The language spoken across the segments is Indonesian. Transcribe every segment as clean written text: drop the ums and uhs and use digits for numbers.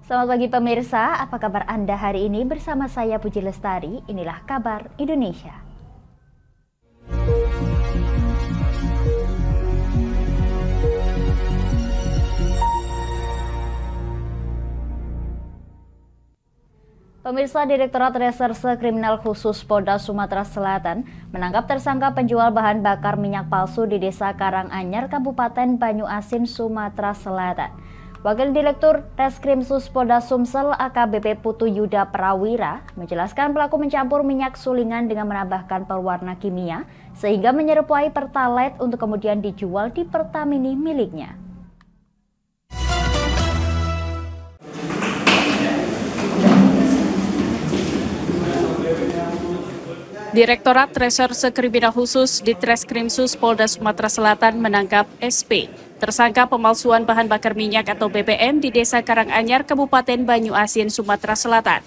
Selamat pagi pemirsa, apa kabar Anda hari ini? Bersama saya Puji Lestari, inilah kabar Indonesia. Pemirsa, Direktorat Reserse Kriminal Khusus Polda Sumatera Selatan menangkap tersangka penjual bahan bakar minyak palsu di Desa Karanganyar, Kabupaten Banyuasin, Sumatera Selatan. Wakil Direktur Reskrimsus Polda Sumsel AKBP Putu Yuda Prawira menjelaskan pelaku mencampur minyak sulingan dengan menambahkan pewarna kimia sehingga menyerupai Pertalite untuk kemudian dijual di Pertamini miliknya. Direktorat Reserse Kriminal Khusus Ditreskrimsus Polda Sumatera Selatan menangkap SP, tersangka pemalsuan bahan bakar minyak atau BBM di Desa Karanganyar, Kabupaten Banyuasin, Sumatera Selatan.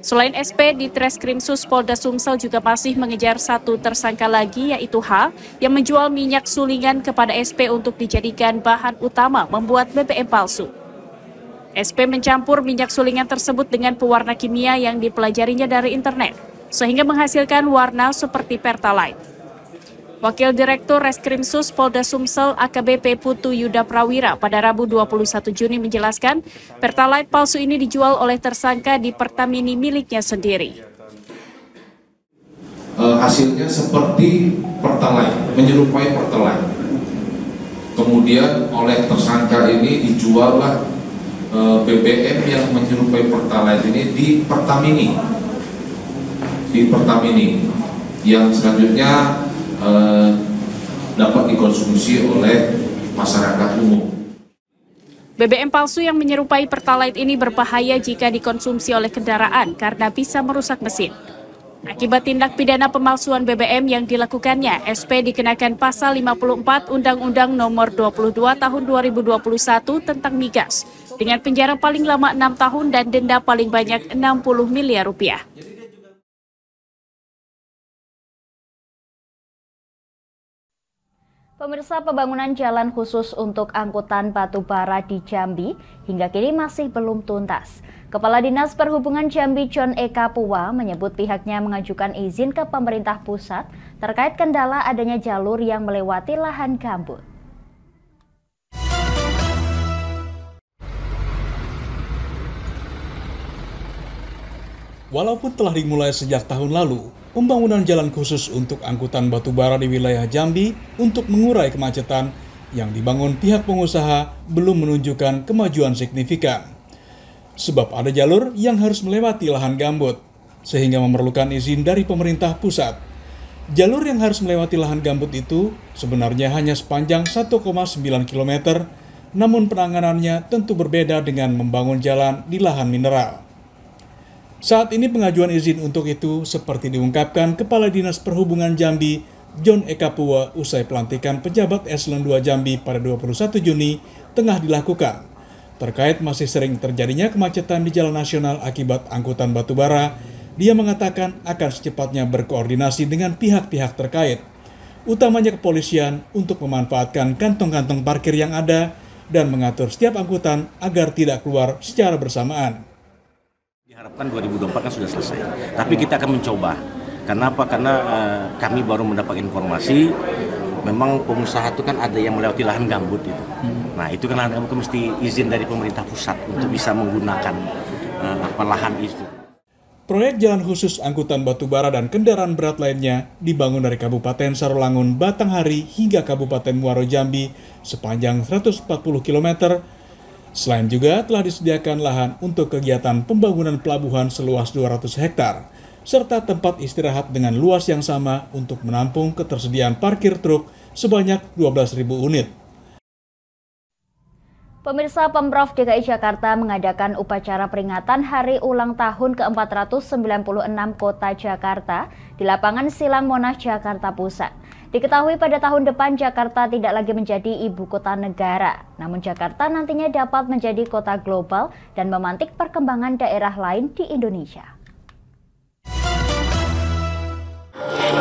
Selain SP, Ditreskrimsus Polda Sumsel juga masih mengejar satu tersangka lagi, yaitu H, yang menjual minyak sulingan kepada SP untuk dijadikan bahan utama membuat BBM palsu. SP mencampur minyak sulingan tersebut dengan pewarna kimia yang dipelajarinya dari internet, sehingga menghasilkan warna seperti Pertalite. Wakil Direktur Reskrimsus Polda Sumsel AKBP Putu Yuda Prawira pada Rabu 21 Juni menjelaskan, Pertalite palsu ini dijual oleh tersangka di Pertamini miliknya sendiri. Hasilnya seperti Pertalite, menyerupai Pertalite. Kemudian oleh tersangka ini dijuallah BBM yang menyerupai Pertalite ini di Pertamini yang selanjutnya dapat dikonsumsi oleh masyarakat umum. BBM palsu yang menyerupai Pertalite ini berbahaya jika dikonsumsi oleh kendaraan karena bisa merusak mesin. Akibat tindak pidana pemalsuan BBM yang dilakukannya, SP dikenakan pasal 54 Undang-Undang Nomor 22 Tahun 2021 tentang migas dengan penjara paling lama 6 tahun dan denda paling banyak 60 miliar rupiah. Pemirsa, pembangunan jalan khusus untuk angkutan batu bara di Jambi hingga kini masih belum tuntas. Kepala Dinas Perhubungan Jambi John Eka Puwa menyebut pihaknya mengajukan izin ke pemerintah pusat terkait kendala adanya jalur yang melewati lahan gambut. Walaupun telah dimulai sejak tahun lalu, pembangunan jalan khusus untuk angkutan batu bara di wilayah Jambi untuk mengurai kemacetan yang dibangun pihak pengusaha belum menunjukkan kemajuan signifikan. Sebab ada jalur yang harus melewati lahan gambut, sehingga memerlukan izin dari pemerintah pusat. Jalur yang harus melewati lahan gambut itu sebenarnya hanya sepanjang 1,9 km, namun penanganannya tentu berbeda dengan membangun jalan di lahan mineral. Saat ini pengajuan izin untuk itu seperti diungkapkan Kepala Dinas Perhubungan Jambi, John Eka Puwa, usai pelantikan pejabat Eselon 2 Jambi pada 21 Juni tengah dilakukan. Terkait masih sering terjadinya kemacetan di jalan nasional akibat angkutan batubara, dia mengatakan akan secepatnya berkoordinasi dengan pihak-pihak terkait, utamanya kepolisian untuk memanfaatkan kantong-kantong parkir yang ada dan mengatur setiap angkutan agar tidak keluar secara bersamaan. Diharapkan 2024 kan sudah selesai, tapi kita akan mencoba. Kenapa? Karena kami baru mendapat informasi, memang pengusaha itu kan ada yang melewati lahan gambut itu. Nah itu kan lahan gambut mesti izin dari pemerintah pusat untuk bisa menggunakan lahan itu. Proyek jalan khusus angkutan batubara dan kendaraan berat lainnya dibangun dari Kabupaten Sarolangun, Batanghari hingga Kabupaten Muaro Jambi sepanjang 140 km. Selain juga telah disediakan lahan untuk kegiatan pembangunan pelabuhan seluas 200 hektar, serta tempat istirahat dengan luas yang sama untuk menampung ketersediaan parkir truk sebanyak 12.000 unit. Pemirsa, Pemprov DKI Jakarta mengadakan upacara peringatan Hari Ulang Tahun ke-496 Kota Jakarta di lapangan Silang Monas, Jakarta Pusat. Diketahui pada tahun depan Jakarta tidak lagi menjadi ibu kota negara, namun Jakarta nantinya dapat menjadi kota global dan memantik perkembangan daerah lain di Indonesia.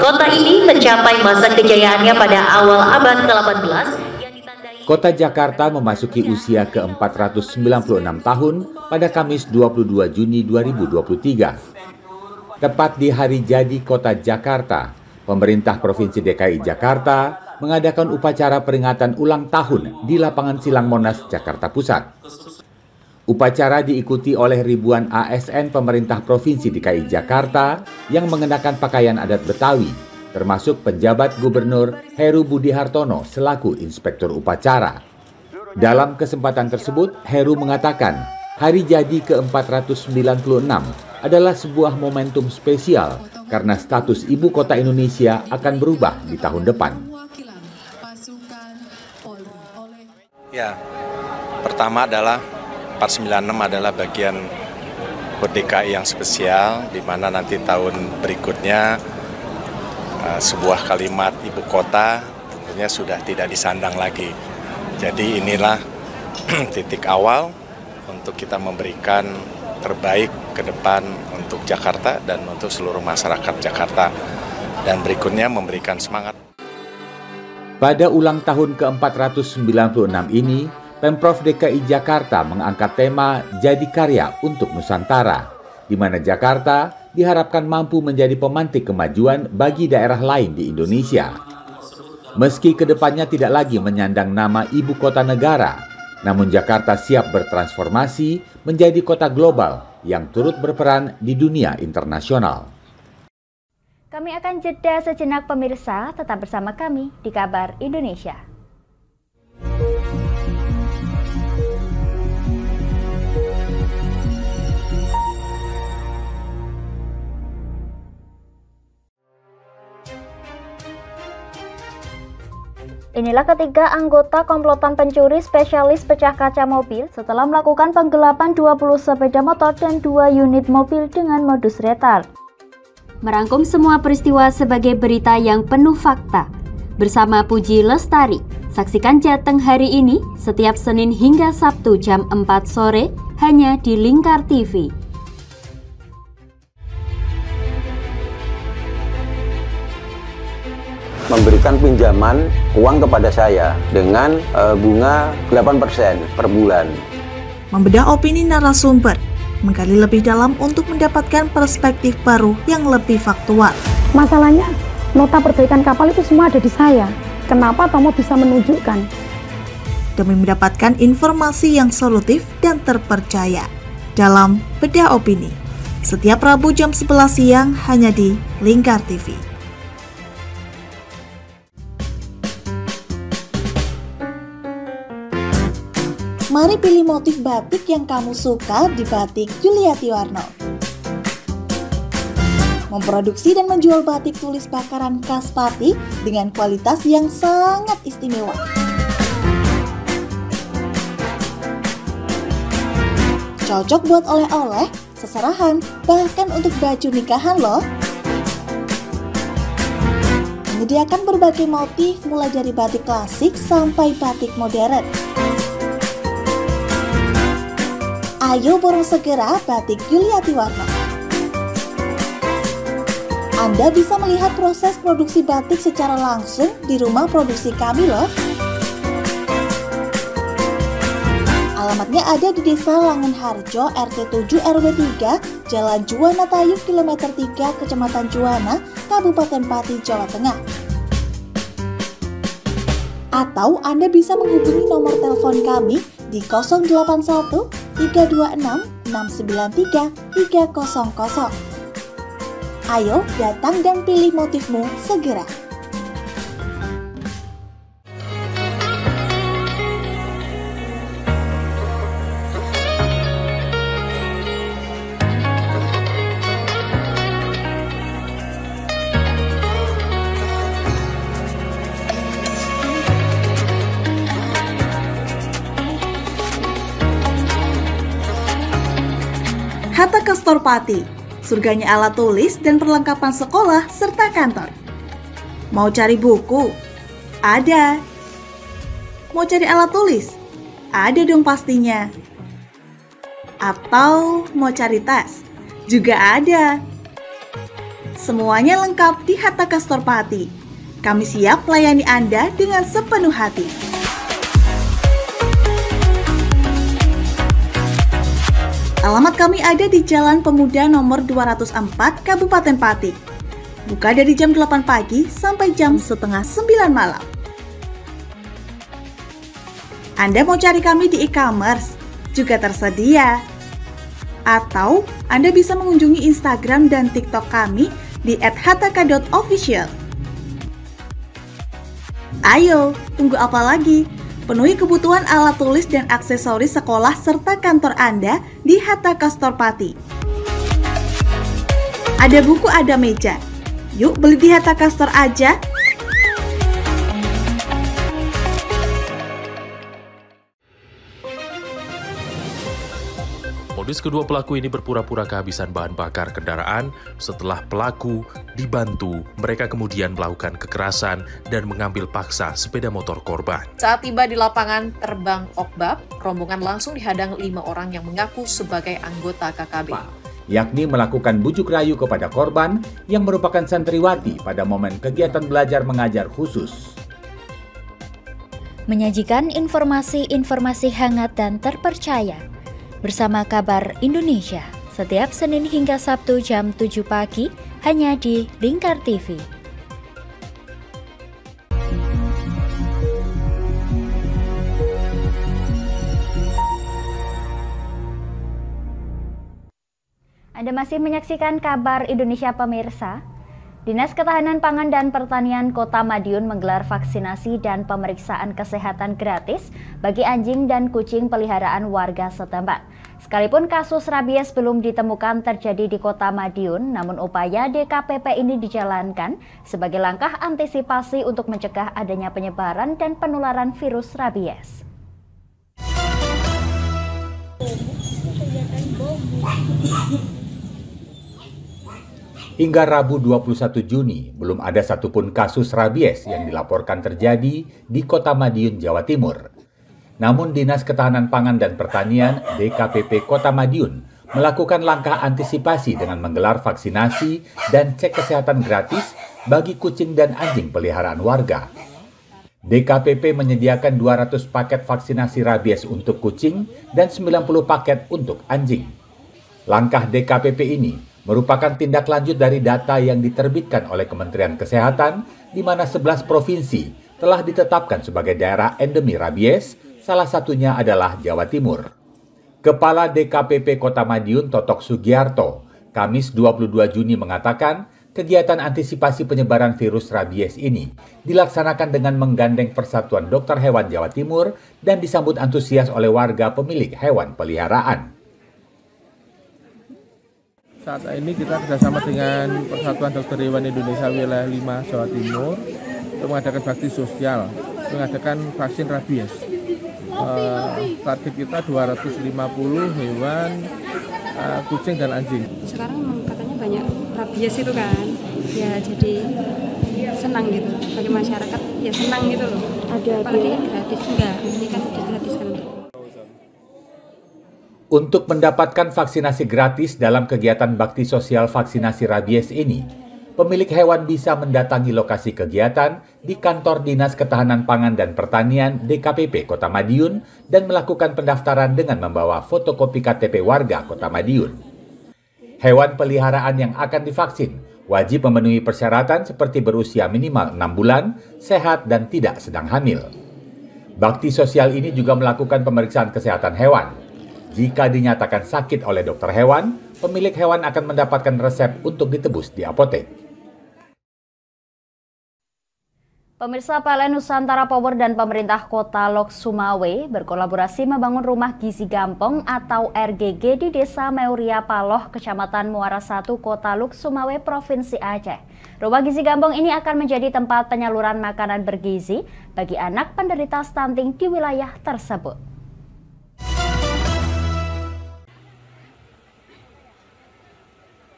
Kota ini mencapai masa kejayaannya pada awal abad ke-18 yang ditandai Kota Jakarta memasuki usia ke-496 tahun pada Kamis 22 Juni 2023. Tepat di hari jadi Kota Jakarta, pemerintah Provinsi DKI Jakarta mengadakan upacara peringatan ulang tahun di lapangan Silang Monas, Jakarta Pusat. Upacara diikuti oleh ribuan ASN pemerintah Provinsi DKI Jakarta yang mengenakan pakaian adat Betawi, termasuk penjabat Gubernur Heru Budi Hartono selaku inspektur upacara. Dalam kesempatan tersebut, Heru mengatakan hari jadi ke-496 adalah sebuah momentum spesial karena status ibu kota Indonesia akan berubah di tahun depan. Ya, pertama adalah 496 adalah bagian HUT DKI yang spesial, di mana nanti tahun berikutnya sebuah kalimat ibu kota tentunya sudah tidak disandang lagi. Jadi inilah titik awal untuk kita memberikan terbaik ke depan untuk Jakarta dan untuk seluruh masyarakat Jakarta. Dan berikutnya memberikan semangat. Pada ulang tahun ke-496 ini, Pemprov DKI Jakarta mengangkat tema Jadi Karya untuk Nusantara, di mana Jakarta diharapkan mampu menjadi pemantik kemajuan bagi daerah lain di Indonesia. Meski kedepannya tidak lagi menyandang nama ibu kota negara, namun Jakarta siap bertransformasi menjadi kota global yang turut berperan di dunia internasional. Kami akan jeda sejenak pemirsa, tetap bersama kami di Kabar Indonesia. Inilah ketiga anggota komplotan pencuri spesialis pecah kaca mobil setelah melakukan penggelapan 20 sepeda motor dan 2 unit mobil dengan modus retard. Merangkum semua peristiwa sebagai berita yang penuh fakta. Bersama Puji Lestari, saksikan Jateng hari ini setiap Senin hingga Sabtu jam 4 sore hanya di Lingkar TV. Memberikan pinjaman uang kepada saya dengan bunga 8% per bulan. Membedah opini narasumber, menggali lebih dalam untuk mendapatkan perspektif baru yang lebih faktual. Masalahnya, nota perbaikan kapal itu semua ada di saya. Kenapa Tomo bisa menunjukkan? Demi mendapatkan informasi yang solutif dan terpercaya dalam Bedah Opini. Setiap Rabu jam 11 siang hanya di Lingkar TV. Mari pilih motif batik yang kamu suka di Batik Yuliati Warno. Memproduksi dan menjual batik tulis bakaran khas Pati dengan kualitas yang sangat istimewa. Cocok buat oleh-oleh, seserahan, bahkan untuk baju nikahan loh. Menyediakan berbagai motif mulai dari batik klasik sampai batik modern. Ayo borong segera Batik Yuliati Warno. Anda bisa melihat proses produksi batik secara langsung di rumah produksi kami loh. Alamatnya ada di Desa Langenharjo, RT 7 RW 3, Jalan Juwana Tayub, Kilometer 3, Kecamatan Juwana, Kabupaten Pati, Jawa Tengah. Atau Anda bisa menghubungi nomor telepon kami di 081 326 693 300. Ayo datang dan pilih motifmu segera. Hatta Kastor Pati, surganya alat tulis dan perlengkapan sekolah serta kantor. Mau cari buku? Ada. Mau cari alat tulis? Ada dong pastinya. Atau mau cari tas? Juga ada. Semuanya lengkap di Hatta Kastor Pati. Kami siap melayani Anda dengan sepenuh hati. Alamat kami ada di Jalan Pemuda nomor 204, Kabupaten Pati. Buka dari jam 8 pagi sampai jam setengah 9 malam. Anda mau cari kami di e-commerce? Juga tersedia. Atau Anda bisa mengunjungi Instagram dan TikTok kami di @hataka.official. Ayo, tunggu apa lagi? Penuhi kebutuhan alat tulis dan aksesoris sekolah serta kantor Anda di Hataka Store Pati. Ada buku, ada meja. Yuk beli di Hataka Store aja. Modus kedua pelaku ini berpura-pura kehabisan bahan bakar kendaraan. Setelah pelaku dibantu, mereka kemudian melakukan kekerasan dan mengambil paksa sepeda motor korban. Saat tiba di lapangan terbang Okbab, rombongan langsung dihadang 5 orang yang mengaku sebagai anggota KKB. Yakni melakukan bujuk rayu kepada korban yang merupakan santriwati pada momen kegiatan belajar mengajar khusus. Menyajikan informasi-informasi hangat dan terpercaya bersama Kabar Indonesia setiap Senin hingga Sabtu jam 7 pagi hanya di Lingkar TV. Anda masih menyaksikan Kabar Indonesia pemirsa. Dinas Ketahanan Pangan dan Pertanian Kota Madiun menggelar vaksinasi dan pemeriksaan kesehatan gratis bagi anjing dan kucing peliharaan warga setempat. Sekalipun kasus rabies belum ditemukan terjadi di Kota Madiun, namun upaya DKPP ini dijalankan sebagai langkah antisipasi untuk mencegah adanya penyebaran dan penularan virus rabies. Hingga Rabu 21 Juni, belum ada satupun kasus rabies yang dilaporkan terjadi di Kota Madiun, Jawa Timur. Namun Dinas Ketahanan Pangan dan Pertanian DKPP Kota Madiun melakukan langkah antisipasi dengan menggelar vaksinasi dan cek kesehatan gratis bagi kucing dan anjing peliharaan warga. DKPP menyediakan 200 paket vaksinasi rabies untuk kucing dan 90 paket untuk anjing. Langkah DKPP ini merupakan tindak lanjut dari data yang diterbitkan oleh Kementerian Kesehatan, di mana 11 provinsi telah ditetapkan sebagai daerah endemi rabies, salah satunya adalah Jawa Timur. Kepala DKPP Kota Madiun Totok Sugiarto, Kamis 22 Juni mengatakan, kegiatan antisipasi penyebaran virus rabies ini dilaksanakan dengan menggandeng Persatuan Dokter Hewan Jawa Timur dan disambut antusias oleh warga pemilik hewan peliharaan. Saat ini kita kerjasama dengan Persatuan Dokter Hewan Indonesia Wilayah 5 Jawa Timur untuk mengadakan bakti sosial, mengadakan vaksin rabies. Target kita 250 hewan, kucing dan anjing. Sekarang katanya banyak rabies itu kan, ya jadi senang gitu bagi masyarakat, ya senang gitu loh. Apalagi kan gratis, enggak, ini kan digratiskan. Untuk mendapatkan vaksinasi gratis dalam kegiatan bakti sosial vaksinasi rabies ini, pemilik hewan bisa mendatangi lokasi kegiatan di kantor Dinas Ketahanan Pangan dan Pertanian DKPP Kota Madiun dan melakukan pendaftaran dengan membawa fotokopi KTP warga Kota Madiun. Hewan peliharaan yang akan divaksin wajib memenuhi persyaratan seperti berusia minimal 6 bulan, sehat dan tidak sedang hamil. Bakti sosial ini juga melakukan pemeriksaan kesehatan hewan. Jika dinyatakan sakit oleh dokter hewan, pemilik hewan akan mendapatkan resep untuk ditebus di apotek. Pemirsa, PLN Nusantara Power dan pemerintah Kota Lok Sumawe berkolaborasi membangun rumah gizi Gampong atau RGG di Desa Meuria Paloh, Kecamatan Muara 1, Kota Lok Sumawe, Provinsi Aceh. Rumah gizi Gampong ini akan menjadi tempat penyaluran makanan bergizi bagi anak penderita stunting di wilayah tersebut.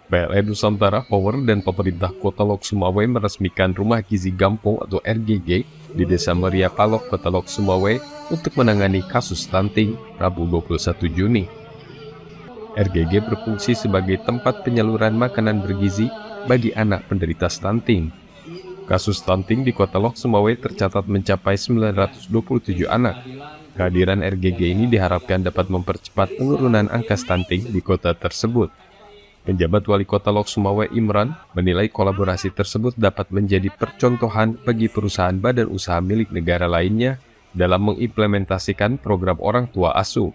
PLN Nusantara Power dan pemerintah Kota Lok Sumawe meresmikan Rumah Gizi Gampong atau RGG di Desa Meuria Paloh, Kota Lok Sumawe untuk menangani kasus stunting Rabu 21 Juni. RGG berfungsi sebagai tempat penyaluran makanan bergizi bagi anak penderita stunting. Kasus stunting di Kota Lok Sumawe tercatat mencapai 927 anak. Kehadiran RGG ini diharapkan dapat mempercepat penurunan angka stunting di kota tersebut. Penjabat Wali Kota Lok Sumawe Imran menilai kolaborasi tersebut dapat menjadi percontohan bagi perusahaan badan usaha milik negara lainnya dalam mengimplementasikan program orang tua asuh.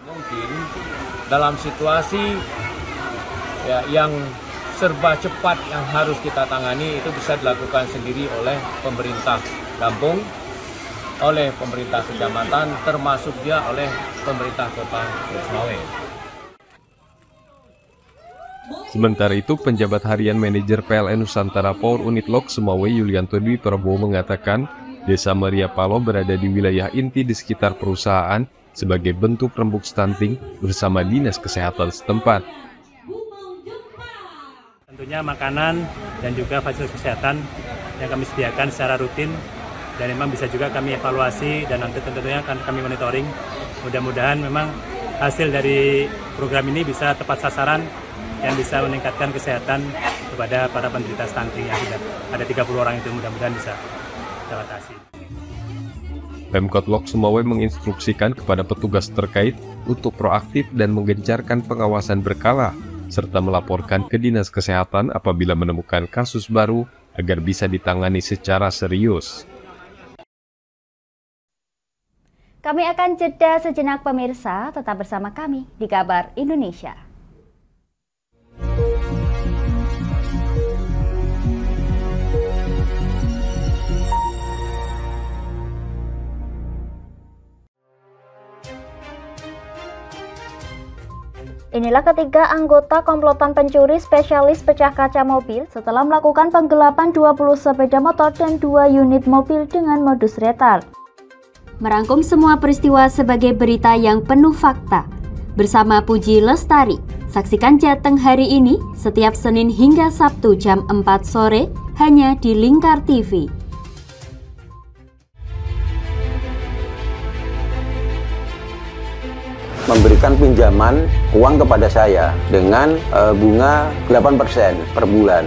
Mungkin dalam situasi yang serba cepat yang harus kita tangani itu bisa dilakukan sendiri oleh pemerintah kampung, oleh pemerintah kecamatan, termasuk juga oleh pemerintah kota Lok Sumawe. Sementara itu, penjabat harian manajer PLN Nusantara Power Unit Lok Sumawe Yulianto Dwi Prabowo mengatakan, Desa Maria Palo berada di wilayah inti di sekitar perusahaan sebagai bentuk rembuk stunting bersama Dinas Kesehatan setempat. Tentunya makanan dan juga fasilitas kesehatan yang kami sediakan secara rutin dan memang bisa juga kami evaluasi dan nanti tentunya akan kami monitoring. Mudah-mudahan memang hasil dari program ini bisa tepat sasaran dan bisa meningkatkan kesehatan kepada para penderita stunting yang sudah ada 30 orang itu, mudah-mudahan bisa teratasi. Pemkot Lok Sumawe menginstruksikan kepada petugas terkait untuk proaktif dan menggencarkan pengawasan berkala serta melaporkan ke Dinas Kesehatan apabila menemukan kasus baru agar bisa ditangani secara serius. Kami akan jeda sejenak pemirsa, tetap bersama kami di Kabar Indonesia. Inilah ketiga anggota komplotan pencuri spesialis pecah kaca mobil setelah melakukan penggelapan 20 sepeda motor dan 2 unit mobil dengan modus retard. Merangkum semua peristiwa sebagai berita yang penuh fakta. Bersama Puji Lestari, saksikan Jateng hari ini setiap Senin hingga Sabtu jam 4 sore hanya di Lingkar TV. Memberikan pinjaman uang kepada saya dengan bunga 8% per bulan.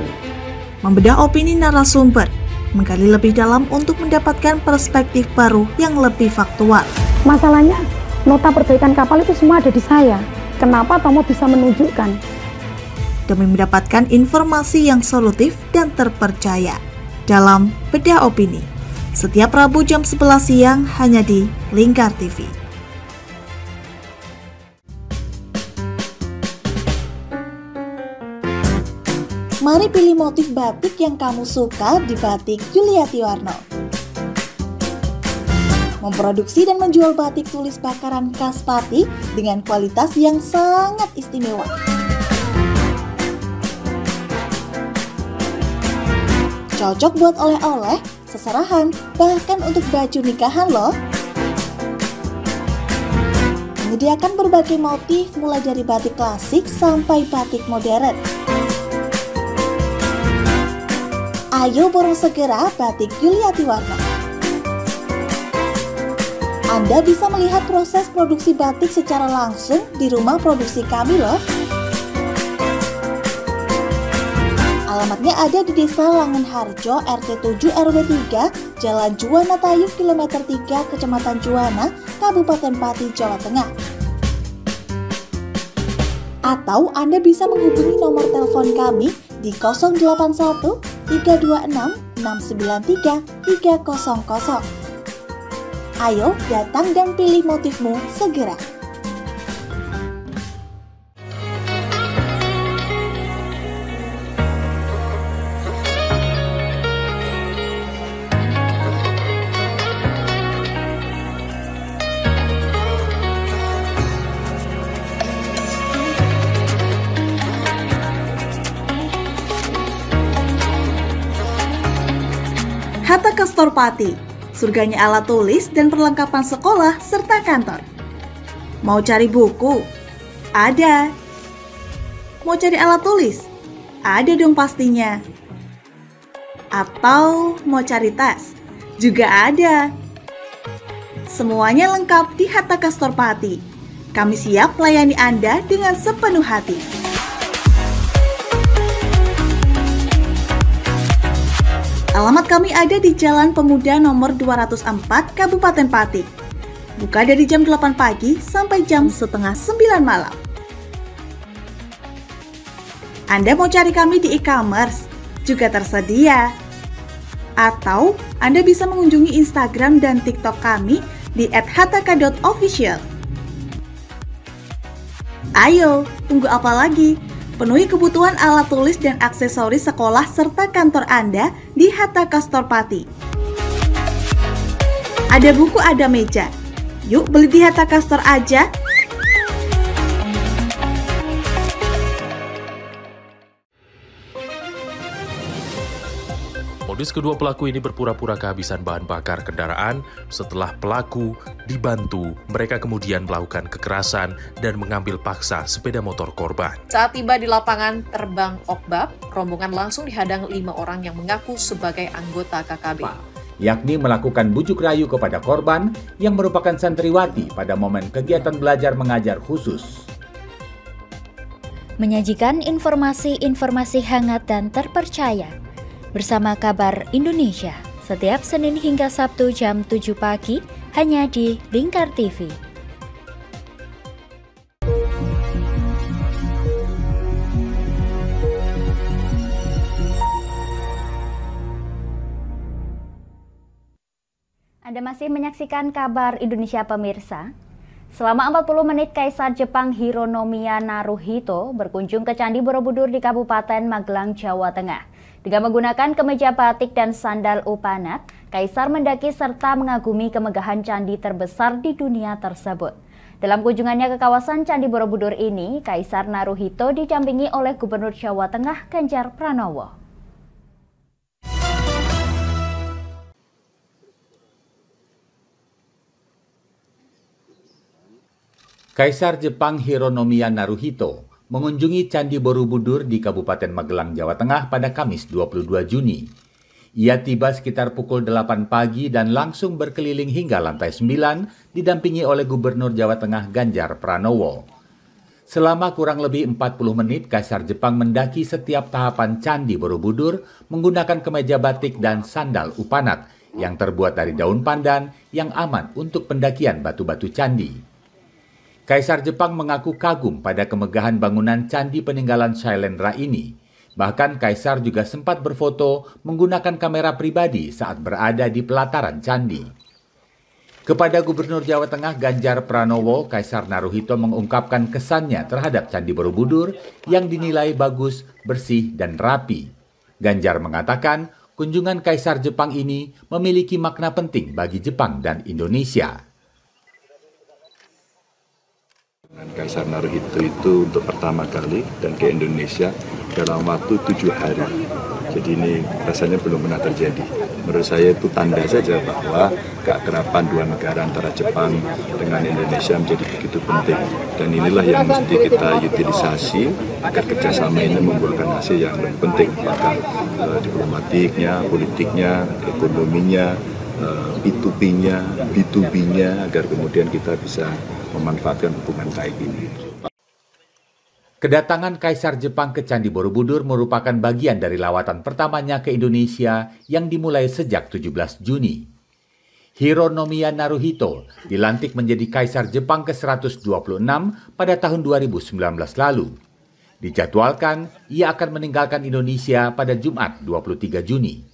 Membedah opini narasumber, menggali lebih dalam untuk mendapatkan perspektif baru yang lebih faktual. Masalahnya, nota perbaikan kapal itu semua ada di saya. Kenapa Tomo bisa menunjukkan? Demi mendapatkan informasi yang solutif dan terpercaya dalam Bedah Opini. Setiap Rabu jam 11 siang hanya di Lingkar TV. Mari pilih motif batik yang kamu suka di Batik Yuliati Warno. Memproduksi dan menjual batik tulis bakaran khas Pati dengan kualitas yang sangat istimewa. Cocok buat oleh-oleh, seserahan, bahkan untuk baju nikahan loh. Menyediakan berbagai motif mulai dari batik klasik sampai batik modern. Ayo borong segera Batik Yuliati Warno. Anda bisa melihat proses produksi batik secara langsung di rumah produksi kami loh. Alamatnya ada di Desa Langenharjo, RT 7 RW 3, Jalan Juwana Tayu, Kilometer 3, Kecamatan Juwana, Kabupaten Pati, Jawa Tengah. Atau Anda bisa menghubungi nomor telepon kami di 081 326 693 300. Ayo datang dan pilih motifmu segera. Hatta Kastor Pati, surganya alat tulis dan perlengkapan sekolah serta kantor. Mau cari buku? Ada. Mau cari alat tulis? Ada dong pastinya. Atau mau cari tas? Juga ada. Semuanya lengkap di Hatta Kastor Pati. Kami siap melayani Anda dengan sepenuh hati. Alamat Tempat kami ada di Jalan Pemuda nomor 204 Kabupaten Pati. Buka dari jam 8 pagi sampai jam setengah 9 malam. Anda mau cari kami di e-commerce? Juga tersedia. Atau Anda bisa mengunjungi Instagram dan TikTok kami di @hataka.official. Ayo, tunggu apa lagi? Penuhi kebutuhan alat tulis dan aksesoris sekolah serta kantor Anda di Hataka Store Pati. Ada buku, ada meja. Yuk beli di Hataka Store aja. Modus kedua pelaku ini berpura-pura kehabisan bahan bakar kendaraan. Setelah pelaku dibantu, mereka kemudian melakukan kekerasan dan mengambil paksa sepeda motor korban. Saat tiba di lapangan terbang Okbab, rombongan langsung dihadang 5 orang yang mengaku sebagai anggota KKB. Yakni melakukan bujuk rayu kepada korban yang merupakan santriwati pada momen kegiatan belajar mengajar khusus. Menyajikan informasi-informasi hangat dan terpercaya bersama Kabar Indonesia, setiap Senin hingga Sabtu jam 7 pagi, hanya di Lingkar TV. Anda masih menyaksikan Kabar Indonesia pemirsa. Selama 40 menit Kaisar Jepang Hironomiya Naruhito berkunjung ke Candi Borobudur di Kabupaten Magelang, Jawa Tengah. Dengan menggunakan kemeja batik dan sandal upanat, Kaisar mendaki serta mengagumi kemegahan candi terbesar di dunia tersebut. Dalam kunjungannya ke kawasan Candi Borobudur ini, Kaisar Naruhito didampingi oleh Gubernur Jawa Tengah Ganjar Pranowo. Kaisar Jepang Hironomiya Naruhito mengunjungi Candi Borobudur di Kabupaten Magelang, Jawa Tengah pada Kamis 22 Juni. Ia tiba sekitar pukul 8 pagi dan langsung berkeliling hingga lantai 9 didampingi oleh Gubernur Jawa Tengah Ganjar Pranowo. Selama kurang lebih 40 menit, Kaisar Jepang mendaki setiap tahapan Candi Borobudur menggunakan kemeja batik dan sandal upanat yang terbuat dari daun pandan yang aman untuk pendakian batu-batu candi. Kaisar Jepang mengaku kagum pada kemegahan bangunan candi peninggalan Shailendra ini. Bahkan Kaisar juga sempat berfoto menggunakan kamera pribadi saat berada di pelataran candi. Kepada Gubernur Jawa Tengah Ganjar Pranowo, Kaisar Naruhito mengungkapkan kesannya terhadap Candi Borobudur yang dinilai bagus, bersih, dan rapi. Ganjar mengatakan kunjungan Kaisar Jepang ini memiliki makna penting bagi Jepang dan Indonesia. Kaisar Naruhito itu untuk pertama kali dan ke Indonesia dalam waktu 7 hari. Jadi ini rasanya belum pernah terjadi. Menurut saya itu tanda saja bahwa keakraban dua negara antara Jepang dengan Indonesia menjadi begitu penting. Dan inilah yang mesti kita utilisasi agar kerjasama ini membuahkan hasil yang lebih penting. Maka diplomatiknya, politiknya, ekonominya, P2P-nya, B2B-nya, agar kemudian kita bisa memanfaatkan hubungan baik ini. Kedatangan Kaisar Jepang ke Candi Borobudur merupakan bagian dari lawatan pertamanya ke Indonesia yang dimulai sejak 17 Juni. Hironomiya Naruhito dilantik menjadi Kaisar Jepang ke-126 pada tahun 2019 lalu. Dijadwalkan, ia akan meninggalkan Indonesia pada Jumat 23 Juni.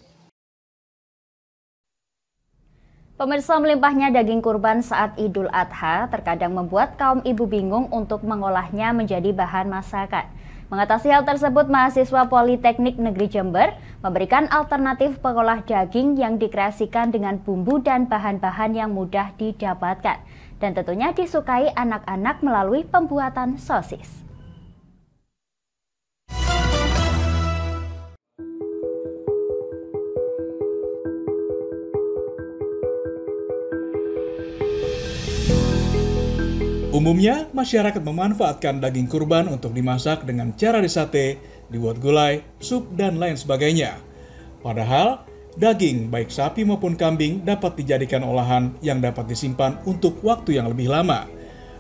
Pemirsa, melimpahnya daging kurban saat Idul Adha terkadang membuat kaum ibu bingung untuk mengolahnya menjadi bahan masakan. Mengatasi hal tersebut, mahasiswa Politeknik Negeri Jember memberikan alternatif pengolah daging yang dikreasikan dengan bumbu dan bahan-bahan yang mudah didapatkan. Dan tentunya disukai anak-anak melalui pembuatan sosis. Umumnya, masyarakat memanfaatkan daging kurban untuk dimasak dengan cara disate, dibuat gulai, sup, dan lain sebagainya. Padahal, daging baik sapi maupun kambing dapat dijadikan olahan yang dapat disimpan untuk waktu yang lebih lama,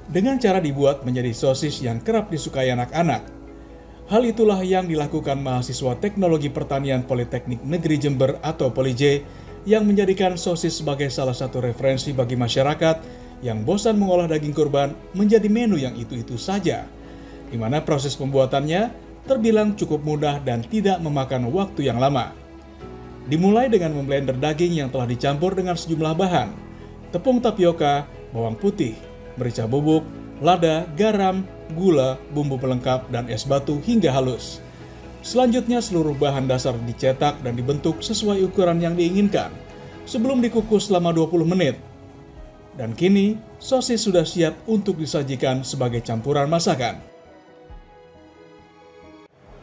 dengan cara dibuat menjadi sosis yang kerap disukai anak-anak. Hal itulah yang dilakukan mahasiswa Teknologi Pertanian Politeknik Negeri Jember atau Polij yang menjadikan sosis sebagai salah satu referensi bagi masyarakat yang bosan mengolah daging kurban menjadi menu yang itu-itu saja, di mana proses pembuatannya terbilang cukup mudah dan tidak memakan waktu yang lama. Dimulai dengan memblender daging yang telah dicampur dengan sejumlah bahan, tepung tapioka, bawang putih, merica bubuk, lada, garam, gula, bumbu pelengkap, dan es batu hingga halus. Selanjutnya seluruh bahan dasar dicetak dan dibentuk sesuai ukuran yang diinginkan sebelum dikukus selama 20 menit. Dan kini, sosis sudah siap untuk disajikan sebagai campuran masakan.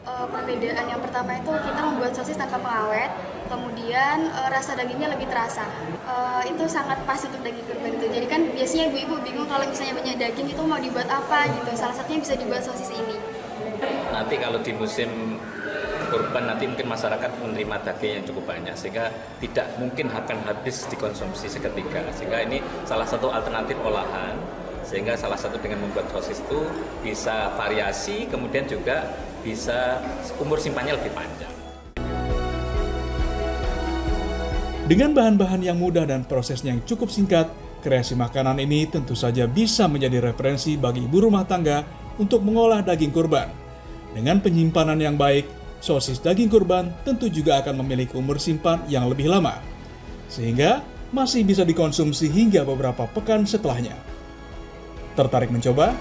Perbedaan yang pertama itu kita membuat sosis tanpa pengawet, kemudian rasa dagingnya lebih terasa. Itu sangat pas untuk daging kurban itu. Jadi kan biasanya ibu-ibu bingung kalau misalnya banyak daging itu mau dibuat apa gitu. Salah satunya bisa dibuat sosis ini. Nanti kalau di musim kurban nanti mungkin masyarakat menerima daging yang cukup banyak sehingga tidak mungkin akan habis dikonsumsi seketika. Sehingga ini salah satu alternatif olahan. Sehingga salah satu dengan membuat sosis itu bisa variasi, kemudian juga bisa umur simpannya lebih panjang. Dengan bahan-bahan yang mudah dan prosesnya yang cukup singkat, kreasi makanan ini tentu saja bisa menjadi referensi bagi ibu rumah tangga untuk mengolah daging kurban. Dengan penyimpanan yang baik, sosis daging kurban tentu juga akan memiliki umur simpan yang lebih lama, sehingga masih bisa dikonsumsi hingga beberapa pekan setelahnya. Tertarik mencoba?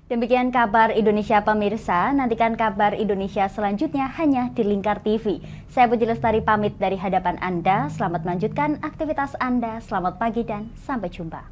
Demikian kabar Indonesia pemirsa, nantikan kabar Indonesia selanjutnya hanya di Lingkar TV. Saya Puji Lestari pamit dari hadapan Anda, selamat melanjutkan aktivitas Anda, selamat pagi dan sampai jumpa.